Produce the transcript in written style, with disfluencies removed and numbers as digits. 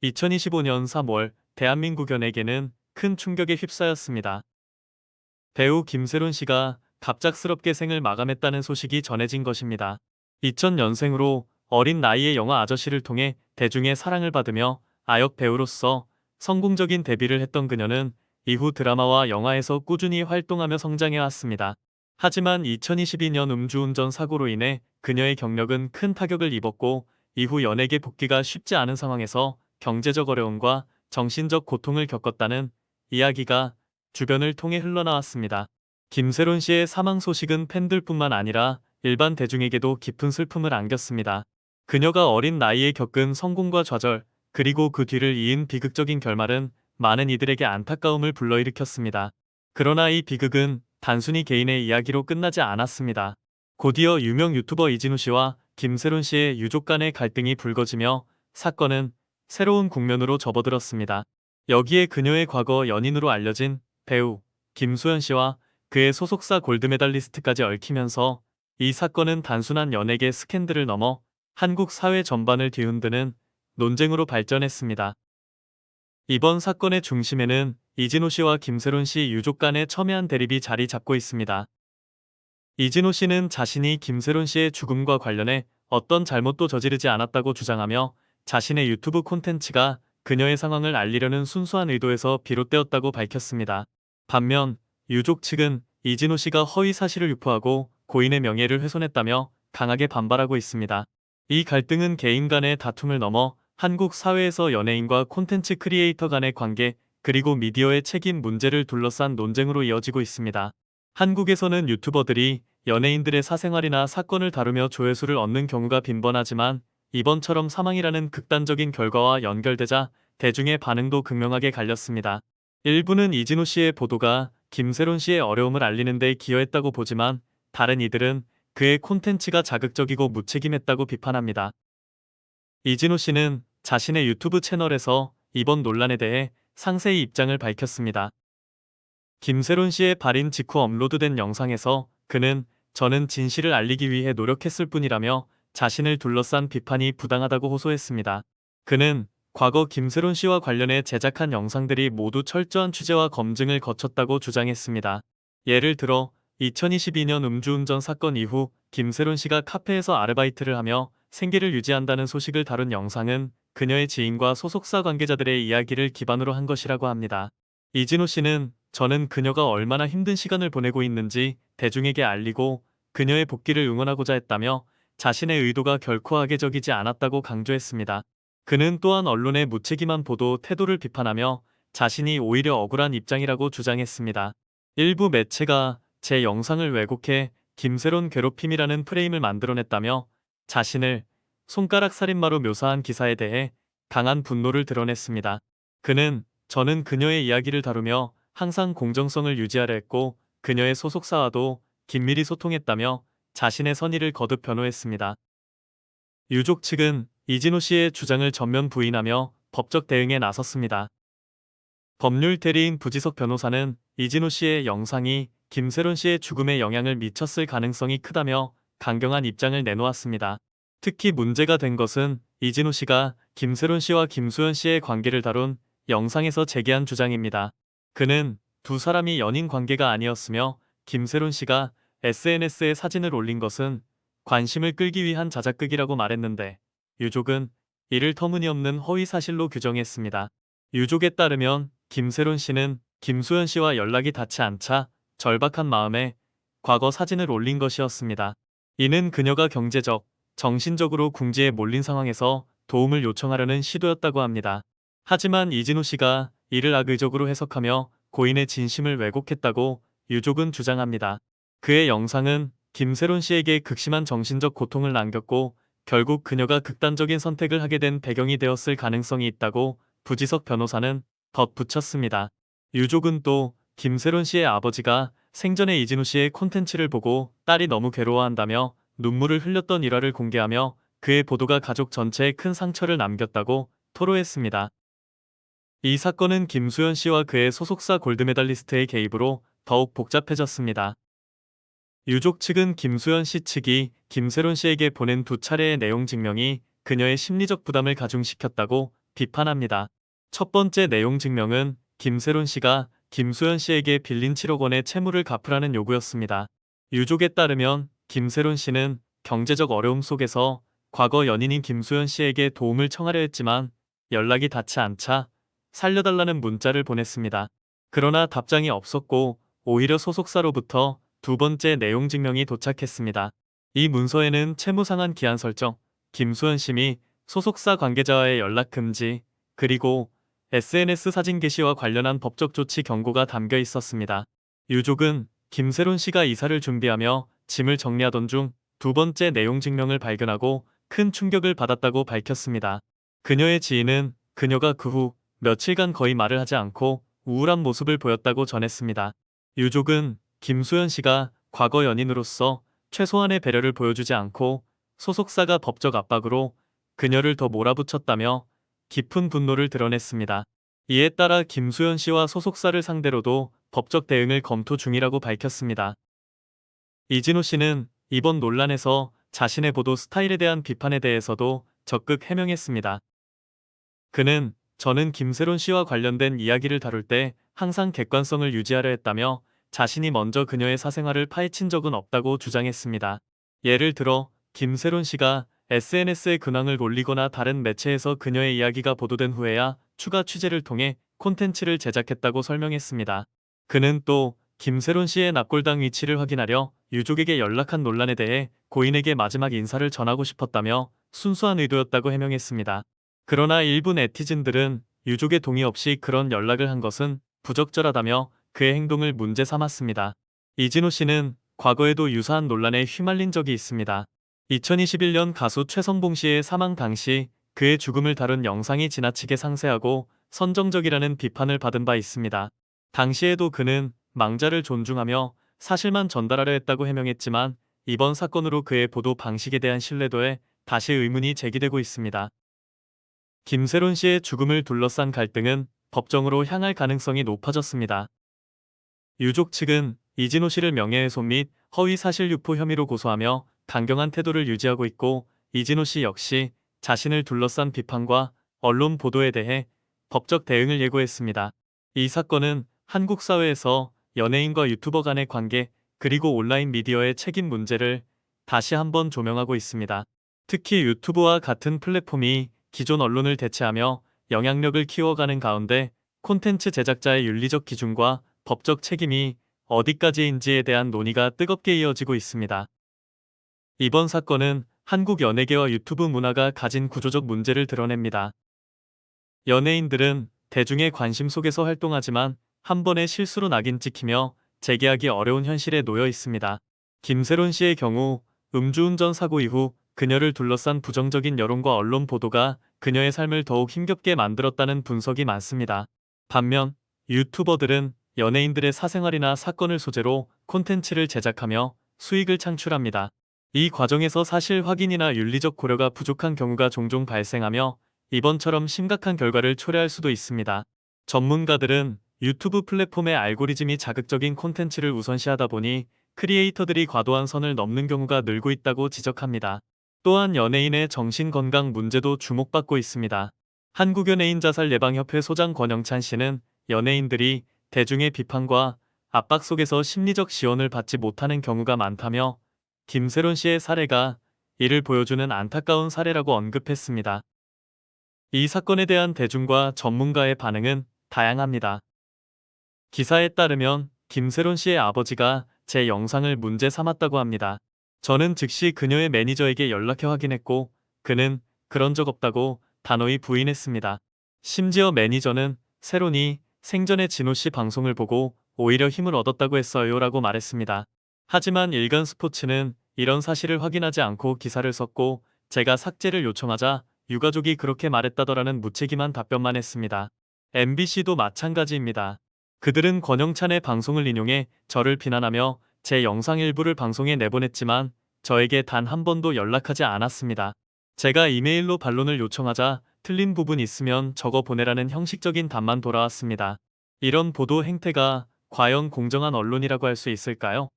2025년 3월 대한민국 연예계는 큰 충격에 휩싸였습니다. 배우 김세론 씨가 갑작스럽게 생을 마감했다는 소식이 전해진 것입니다. 2000년생으로 어린 나이에 영화 아저씨를 통해 대중의 사랑을 받으며 아역 배우로서 성공적인 데뷔를 했던 그녀는 이후 드라마와 영화에서 꾸준히 활동하며 성장해 왔습니다. 하지만 2022년 음주운전 사고로 인해 그녀의 경력은 큰 타격을 입었고, 이후 연예계 복귀가 쉽지 않은 상황에서 경제적 어려움과 정신적 고통을 겪었다는 이야기가 주변을 통해 흘러나왔습니다. 김세론 씨의 사망 소식은 팬들뿐만 아니라 일반 대중에게도 깊은 슬픔을 안겼습니다. 그녀가 어린 나이에 겪은 성공과 좌절, 그리고 그 뒤를 이은 비극적인 결말은 많은 이들에게 안타까움을 불러일으켰습니다. 그러나 이 비극은 단순히 개인의 이야기로 끝나지 않았습니다. 곧이어 유명 유튜버 이진우 씨와 김세론 씨의 유족 간의 갈등이 불거지며 사건은 새로운 국면으로 접어들었습니다. 여기에 그녀의 과거 연인으로 알려진 배우 김수현 씨와 그의 소속사 골드메달리스트까지 얽히면서 이 사건은 단순한 연예계 스캔들을 넘어 한국 사회 전반을 뒤흔드는 논쟁으로 발전했습니다. 이번 사건의 중심에는 이진호 씨와 김세론 씨 유족 간의 첨예한 대립이 자리 잡고 있습니다. 이진호 씨는 자신이 김세론 씨의 죽음과 관련해 어떤 잘못도 저지르지 않았다고 주장하며, 자신의 유튜브 콘텐츠가 그녀의 상황을 알리려는 순수한 의도에서 비롯되었다고 밝혔습니다. 반면 유족 측은 이진호 씨가 허위 사실을 유포하고 고인의 명예를 훼손했다며 강하게 반발하고 있습니다. 이 갈등은 개인 간의 다툼을 넘어 한국 사회에서 연예인과 콘텐츠 크리에이터 간의 관계, 그리고 미디어의 책임 문제를 둘러싼 논쟁으로 이어지고 있습니다. 한국에서는 유튜버들이 연예인들의 사생활이나 사건을 다루며 조회수를 얻는 경우가 빈번하지만, 이번처럼 사망이라는 극단적인 결과와 연결되자 대중의 반응도 극명하게 갈렸습니다. 일부는 이진호 씨의 보도가 김세론 씨의 어려움을 알리는 데 기여했다고 보지만, 다른 이들은 그의 콘텐츠가 자극적이고 무책임했다고 비판합니다. 이진호 씨는 자신의 유튜브 채널에서 이번 논란에 대해 상세히 입장을 밝혔습니다. 김세론 씨의 발인 직후 업로드된 영상에서 그는 "저는 진실을 알리기 위해 노력했을 뿐이라며 자신을 둘러싼 비판이 부당하다고 호소했습니다. 그는 과거 김세론 씨와 관련해 제작한 영상들이 모두 철저한 취재와 검증을 거쳤다고 주장했습니다. 예를 들어 2022년 음주운전 사건 이후 김세론 씨가 카페에서 아르바이트를 하며 생계를 유지한다는 소식을 다룬 영상은 그녀의 지인과 소속사 관계자들의 이야기를 기반으로 한 것이라고 합니다. 이진호 씨는 "저는 그녀가 얼마나 힘든 시간을 보내고 있는지 대중에게 알리고 그녀의 복귀를 응원하고자 했다며 자신의 의도가 결코 악의적이지 않았다고 강조했습니다. 그는 또한 언론의 무책임한 보도 태도를 비판하며 자신이 오히려 억울한 입장이라고 주장했습니다. 일부 매체가 제 영상을 왜곡해 김세론 괴롭힘이라는 프레임을 만들어냈다며 자신을 손가락 살인마로 묘사한 기사에 대해 강한 분노를 드러냈습니다. 그는 "저는 그녀의 이야기를 다루며 항상 공정성을 유지하려 했고 그녀의 소속사와도 긴밀히 소통했다며 자신의 선의를 거듭 변호했습니다. 유족 측은 이진호 씨의 주장을 전면 부인하며 법적 대응에 나섰습니다. 법률 대리인 부지석 변호사는 이진호 씨의 영상이 김세론 씨의 죽음에 영향을 미쳤을 가능성이 크다며 강경한 입장을 내놓았습니다. 특히 문제가 된 것은 이진호 씨가 김세론 씨와 김수현 씨의 관계를 다룬 영상에서 제기한 주장입니다. 그는 두 사람이 연인 관계가 아니었으며 김세론 씨가 SNS에 사진을 올린 것은 관심을 끌기 위한 자작극이라고 말했는데, 유족은 이를 터무니없는 허위 사실로 규정했습니다. 유족에 따르면 김세론 씨는 김수현 씨와 연락이 닿지 않자 절박한 마음에 과거 사진을 올린 것이었습니다. 이는 그녀가 경제적, 정신적으로 궁지에 몰린 상황에서 도움을 요청하려는 시도였다고 합니다. 하지만 이진호 씨가 이를 악의적으로 해석하며 고인의 진심을 왜곡했다고 유족은 주장합니다. 그의 영상은 김세론 씨에게 극심한 정신적 고통을 남겼고 결국 그녀가 극단적인 선택을 하게 된 배경이 되었을 가능성이 있다고 부지석 변호사는 덧붙였습니다. 유족은 또 김세론 씨의 아버지가 생전에 이진우 씨의 콘텐츠를 보고 딸이 너무 괴로워한다며 눈물을 흘렸던 일화를 공개하며 그의 보도가 가족 전체에 큰 상처를 남겼다고 토로했습니다. 이 사건은 김수현 씨와 그의 소속사 골드메달리스트의 개입으로 더욱 복잡해졌습니다. 유족 측은 김수현 씨 측이 김세론 씨에게 보낸 두 차례의 내용 증명이 그녀의 심리적 부담을 가중시켰다고 비판합니다. 첫 번째 내용 증명은 김세론 씨가 김수현 씨에게 빌린 7억 원의 채무를 갚으라는 요구였습니다. 유족에 따르면 김세론 씨는 경제적 어려움 속에서 과거 연인인 김수현 씨에게 도움을 청하려 했지만 연락이 닿지 않자 살려달라는 문자를 보냈습니다. 그러나 답장이 없었고 오히려 소속사로부터 두 번째 내용 증명이 도착했습니다. 이 문서에는 채무 상환 기한 설정, 김수현 씨이 소속사 관계자와의 연락 금지, 그리고 SNS 사진 게시와 관련한 법적 조치 경고가 담겨 있었습니다. 유족은 김세론 씨가 이사를 준비하며 짐을 정리하던 중 두 번째 내용 증명을 발견하고 큰 충격을 받았다고 밝혔습니다. 그녀의 지인은 그녀가 그 후 며칠간 거의 말을 하지 않고 우울한 모습을 보였다고 전했습니다. 유족은 김수현 씨가 과거 연인으로서 최소한의 배려를 보여주지 않고 소속사가 법적 압박으로 그녀를 더 몰아붙였다며 깊은 분노를 드러냈습니다. 이에 따라 김수현 씨와 소속사를 상대로도 법적 대응을 검토 중이라고 밝혔습니다. 이진호 씨는 이번 논란에서 자신의 보도 스타일에 대한 비판에 대해서도 적극 해명했습니다. 그는 저는 김세론 씨와 관련된 이야기를 다룰 때 항상 객관성을 유지하려 했다며 자신이 먼저 그녀의 사생활을 파헤친 적은 없다고 주장했습니다. 예를 들어 김세론 씨가 SNS에 근황을 올리거나 다른 매체에서 그녀의 이야기가 보도된 후에야 추가 취재를 통해 콘텐츠를 제작했다고 설명했습니다. 그는 또 김세론 씨의 납골당 위치를 확인하려 유족에게 연락한 논란에 대해 고인에게 마지막 인사를 전하고 싶었다며 순수한 의도였다고 해명했습니다. 그러나 일부 네티즌들은 유족의 동의 없이 그런 연락을 한 것은 부적절하다며 그의 행동을 문제 삼았습니다. 이진호 씨는 과거에도 유사한 논란에 휘말린 적이 있습니다. 2021년 가수 최성봉 씨의 사망 당시 그의 죽음을 다룬 영상이 지나치게 상세하고 선정적이라는 비판을 받은 바 있습니다. 당시에도 그는 망자를 존중하며 사실만 전달하려 했다고 해명했지만 이번 사건으로 그의 보도 방식에 대한 신뢰도에 다시 의문이 제기되고 있습니다. 김세론 씨의 죽음을 둘러싼 갈등은 법정으로 향할 가능성이 높아졌습니다. 유족 측은 이진호 씨를 명예훼손 및 허위 사실 유포 혐의로 고소하며 강경한 태도를 유지하고 있고 이진호 씨 역시 자신을 둘러싼 비판과 언론 보도에 대해 법적 대응을 예고했습니다. 이 사건은 한국 사회에서 연예인과 유튜버 간의 관계 그리고 온라인 미디어의 책임 문제를 다시 한번 조명하고 있습니다. 특히 유튜브와 같은 플랫폼이 기존 언론을 대체하며 영향력을 키워가는 가운데 콘텐츠 제작자의 윤리적 기준과 법적 책임이 어디까지인지에 대한 논의가 뜨겁게 이어지고 있습니다. 이번 사건은 한국 연예계와 유튜브 문화가 가진 구조적 문제를 드러냅니다. 연예인들은 대중의 관심 속에서 활동하지만 한 번의 실수로 낙인 찍히며 재개하기 어려운 현실에 놓여 있습니다. 김세론 씨의 경우 음주운전 사고 이후 그녀를 둘러싼 부정적인 여론과 언론 보도가 그녀의 삶을 더욱 힘겹게 만들었다는 분석이 많습니다. 반면 유튜버들은 연예인들의 사생활이나 사건을 소재로 콘텐츠를 제작하며 수익을 창출합니다. 이 과정에서 사실 확인이나 윤리적 고려가 부족한 경우가 종종 발생하며 이번처럼 심각한 결과를 초래할 수도 있습니다. 전문가들은 유튜브 플랫폼의 알고리즘이 자극적인 콘텐츠를 우선시하다 보니 크리에이터들이 과도한 선을 넘는 경우가 늘고 있다고 지적합니다. 또한 연예인의 정신건강 문제도 주목받고 있습니다. 한국연예인자살예방협회 소장 권영찬 씨는 연예인들이 대중의 비판과 압박 속에서 심리적 지원을 받지 못하는 경우가 많다며 김세론 씨의 사례가 이를 보여주는 안타까운 사례라고 언급했습니다. 이 사건에 대한 대중과 전문가의 반응은 다양합니다. 기사에 따르면 김세론 씨의 아버지가 제 영상을 문제 삼았다고 합니다. 저는 즉시 그녀의 매니저에게 연락해 확인했고 그는 그런 적 없다고 단호히 부인했습니다. 심지어 매니저는 세론이 생전에 진호 씨 방송을 보고 오히려 힘을 얻었다고 했어요 라고 말했습니다. 하지만 일간스포츠는 이런 사실을 확인하지 않고 기사를 썼고 제가 삭제를 요청하자 유가족이 그렇게 말했다더라는 무책임한 답변만 했습니다. MBC도 마찬가지입니다. 그들은 권영찬의 방송을 인용해 저를 비난하며 제 영상 일부를 방송에 내보냈지만 저에게 단 한 번도 연락하지 않았습니다. 제가 이메일로 반론을 요청하자 틀린 부분 있으면 적어 보내라는 형식적인 답만 돌아왔습니다. 이런 보도 행태가 과연 공정한 언론이라고 할 수 있을까요?